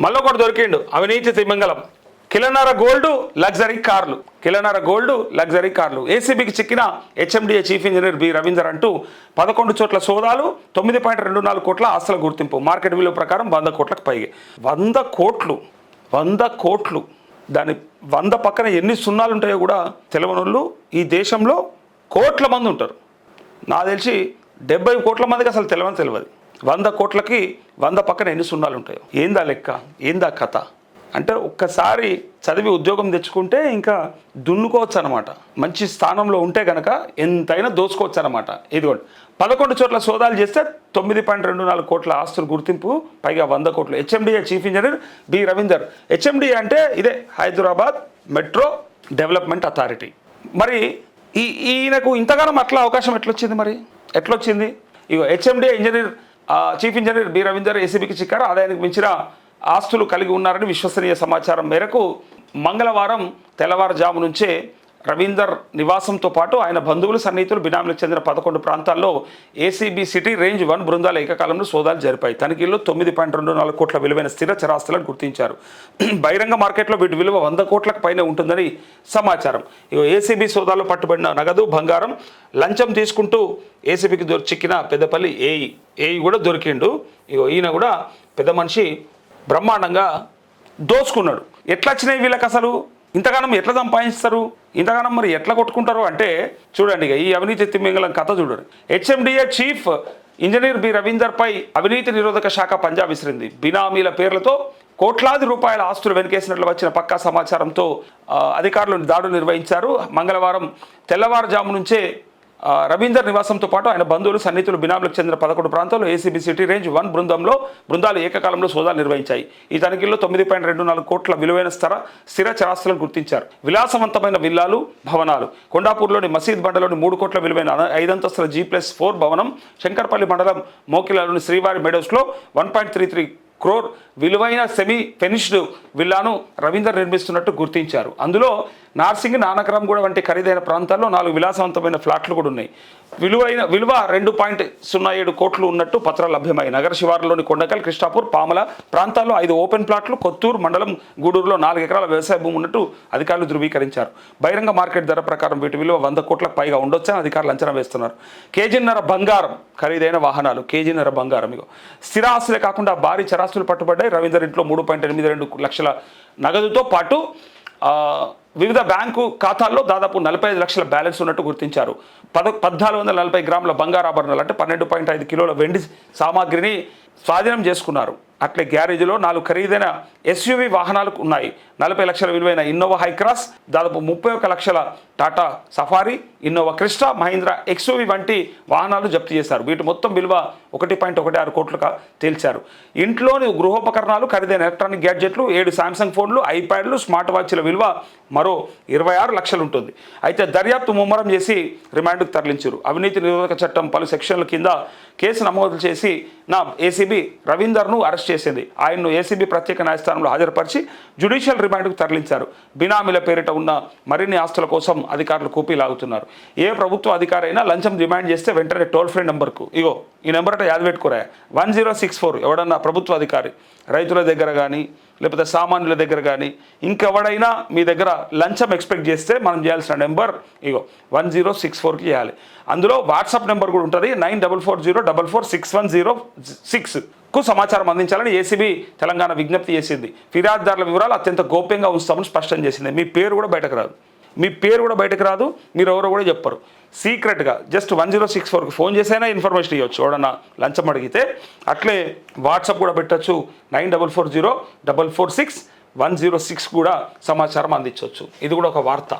మళ్ళొకటి దొరికిండు అవినీతి తిమింగలం. కిలోన్నర gold luxury కార్లు. ఏసీబీకి చిక్కిన HMDA chief engineer B Ravinder అంటూ 11 చోట్ల సోదాలు, 9.24 కోట్ల ఆస్తుల గుర్తింపు. మార్కెట్ విలువ ప్రకారం 100 కోట్లకు పైగా. 100 కోట్లు. దాని 100 పక్కన ఎన్ని సున్నాలు ఉంటాయో కూడా తెలవనోళ్ళు ఈ దేశంలో కోట్ల మంది ఉంటారు. నాకు తెలిసి 70 కోట్ల మందికి అసలు తెలియదు. 100 కోట్లకి 100 పక్కన ఎన్ని సున్నాలు ఉంటాయో. ఏందా లెక్క, ఏందా కథ అంటే ఒక్కసారి చదివి ఉద్యోగం తెచ్చుకుంటే ఇంకా దున్నుకోవచ్చు అనమాట. మంచి స్థానంలో ఉంటే కనుక ఎంతైనా దోచుకోవచ్చు అనమాట. ఇదిగోండి 11 చోట్ల సోదాలు చేస్తే 9.24 కోట్ల ఆస్తుల గుర్తింపు, పైగా 100 కోట్లు. HMDA chief engineer B Ravinder. HMDA అంటే ఇదే హైదరాబాద్ మెట్రో డెవలప్మెంట్ అథారిటీ. మరి ఈయనకు ఇంతగానం అట్లా అవకాశం ఎట్లొచ్చింది? ఇగో HMDA chief engineer B Ravinder ఏసీబీకి చిక్కారు. ఆదాయానికి మించిన ఆస్తులు కలిగి ఉన్నారని విశ్వసనీయ సమాచారం మేరకు మంగళవారం తెల్లవారుజాము నుంచే రవీందర్ నివాసంతో పాటు ఆయన బంధువులు, సన్నిహితులు, బినామీలకు చెందిన 11 ప్రాంతాల్లో ఏసీబీ సిటీ రేంజ్ 1 బృందాలు ఏకకాలంలో సోదాలు జరిపాయి. తనిఖీల్లో 9.24 కోట్ల విలువైన స్థిర చరాస్తులను గుర్తించారు. బహిరంగ మార్కెట్లో వీటి విలువ 100 కోట్లకు పైనే ఉంటుందని సమాచారం. ఏసీబీ సోదాల్లో పట్టుబడిన నగదు, బంగారం, లంచం తీసుకుంటూ ఏసీబీకి చిక్కిన పెద్దపల్లి ఏఈ కూడా దొరికిండు. ఈయన కూడా పెద్ద మనిషి బ్రహ్మాండంగా దోచుకున్నాడు. ఎట్లా వచ్చినాయి వీళ్ళకి అసలు? ఇంతగానం ఎట్లా సంపాదిస్తారు? ఇంతగానం మరి ఎట్లా కొట్టుకుంటారు అంటే చూడండి, ఈ అవినీతి తిమింగలం కథ చూడండి. హెచ్ఎండిఏ చీఫ్ ఇంజనీర్ బి రవీందర్పై అవినీతి నిరోధక శాఖ పంజా విసిరింది. బినామీల పేర్లతో కోట్లాది రూపాయల ఆస్తులు వెనకేసినట్లు వచ్చిన పక్కా సమాచారంతో అధికారులు దాడులు నిర్వహించారు. మంగళవారం తెల్లవారుజాము నుంచే రవీందర్ నివాసంతో పాటు ఆయన బంధువులు, సన్నిహితులు, బినామీలకు చెందిన 11 ప్రాంతాల్లో ఏసీబీ సిటీ రేంజ్ 1 బృందాలు ఏకకాలంలో సోదాలు నిర్వహించాయి. ఈ తనిఖీల్లో 9.24 కోట్ల విలువైన స్థిర చరాస్తులను గుర్తించారు. విలాసవంతమైన విల్లాలు, భవనాలు. కొండాపూర్లోని మసీద్ బండలోని 3 కోట్ల విలువైన 5 అంతస్తుల G+4 భవనం, శంకర్పల్లి మండలం మోకిలాలోని శ్రీవారి మెడోస్లో 1.33 క్రోర్ విలువైన సెమీ ఫినిష్డ్ విల్లాను రవీందర్ నిర్మిస్తున్నట్టు గుర్తించారు. అందులో నార్సింగ్, నానకరంగూడ వంటి ఖరీదైన ప్రాంతాల్లో 4 విలాసవంతమైన ఫ్లాట్లు కూడా ఉన్నాయి. విలువ 2.07 కోట్లు ఉన్నట్టు పత్రాలు లభ్యమై నగర శివారులోని కొండకల్, కృష్ణాపూర్, పామల ప్రాంతాల్లో 5 ఓపెన్ ప్లాట్లు, కొత్తూరు మండలం గూడూరులో 4 ఎకరాల వ్యవసాయ భూమి ఉన్నట్టు అధికారులు ధృవీకరించారు. బహిరంగ మార్కెట్ ధర ప్రకారం వీటి విలువ 100 కోట్లకు పైగా ఉండొచ్చని అధికారులు అంచనా వేస్తున్నారు. కేజీన్నర బంగారం, ఖరీదైన వాహనాలు, కేజీన్నర బంగారం. స్థిర ఆస్తులే కాకుండా భారీ చరాస్తులు పట్టుబడ్డాయి. రవీందర్ ఇంట్లో 3.82 లక్షల నగదుతో పాటు వివిధ బ్యాంకు ఖాతాల్లో దాదాపు 45 లక్షల బ్యాలెన్స్ ఉన్నట్టు గుర్తించారు. 1440 గ్రాముల బంగారు ఆభరణాలు అంటే 12.5 కిలోల వెండి సామాగ్రిని స్వాధీనం చేసుకున్నారు. అట్లే గ్యారేజ్లో 4 ఖరీదైన ఎస్యూవీ వాహనాలు ఉన్నాయి. 40 లక్షల విలువైన ఇన్నోవా హైక్రాస్, దాదాపు 31 లక్షల Tata safari, Innova Crysta, Mahindra XUV వంటి వాహనాలు జప్తు చేశారు. వీటి మొత్తం విలువ 1.16 కోట్లుగా తేల్చారు. ఇంట్లోని గృహోపకరణాలు, ఖరీదైన ఎలక్ట్రానిక్ గ్యాడ్జెట్లు, 7 శాంసంగ్ ఫోన్లు, ఐప్యాడ్లు, స్మార్ట్ వాచ్ల విలువ మరో 26 లక్షలు ఉంటుంది. అయితే దర్యాప్తు ముమ్మరం చేసి రిమాండ్కు తరలించారు. అవినీతి నిరోధక చట్టం పలు సెక్షన్ల కింద కేసు నమోదు చేసి ఏసీబీ రవీందర్ను అరెస్ట్ చేసింది. ఆయన్ను ఏసీబీ ప్రత్యేక న్యాయస్థానంలో హాజరుపరిచి జ్యుడిషియల్ రిమాండ్కు తరలించారు. బినామీల పేరిట ఉన్న మరిన్ని ఆస్తుల కోసం అధికారులు కూపీలాగుతున్నారు. ఏ ప్రభుత్వ అధికారి అయినా లంచం డిమాండ్ చేస్తే వెంటనే టోల్ ఫ్రీ నెంబర్కు ఈ నెంబర్ అంటే యాద పెట్టుకోరా 1064 ఎవడన్నా ప్రభుత్వ అధికారి రైతుల దగ్గర కానీ లేకపోతే సామాన్యుల దగ్గర కానీ ఇంకెవడైనా మీ దగ్గర లంచం ఎక్స్పెక్ట్ చేస్తే మనం చేయాల్సిన నెంబర్ 1064కి చేయాలి. అందులో వాట్సాప్ నెంబర్ కూడా ఉంటుంది 9440446106కు సమాచారం అందించాలని ఏసీబీ తెలంగాణ విజ్ఞప్తి చేసింది. ఫిర్యాదుదారుల వివరాలు అత్యంత గోప్యంగా ఉంచుతామని స్పష్టం చేసింది. మీ పేరు కూడా బయటకు రాదు, మీరు ఎవరో కూడా చెప్పరు. సీక్రెట్గా జస్ట్ 1064కి ఫోన్ చేసైనా ఇన్ఫర్మేషన్ ఇవ్వచ్చు ఎవడన్నా లంచం అడిగితే. అట్లే వాట్సాప్ కూడా పెట్టచ్చు 9440446106 కూడా సమాచారం అందించవచ్చు. ఇది కూడా ఒక వార్త.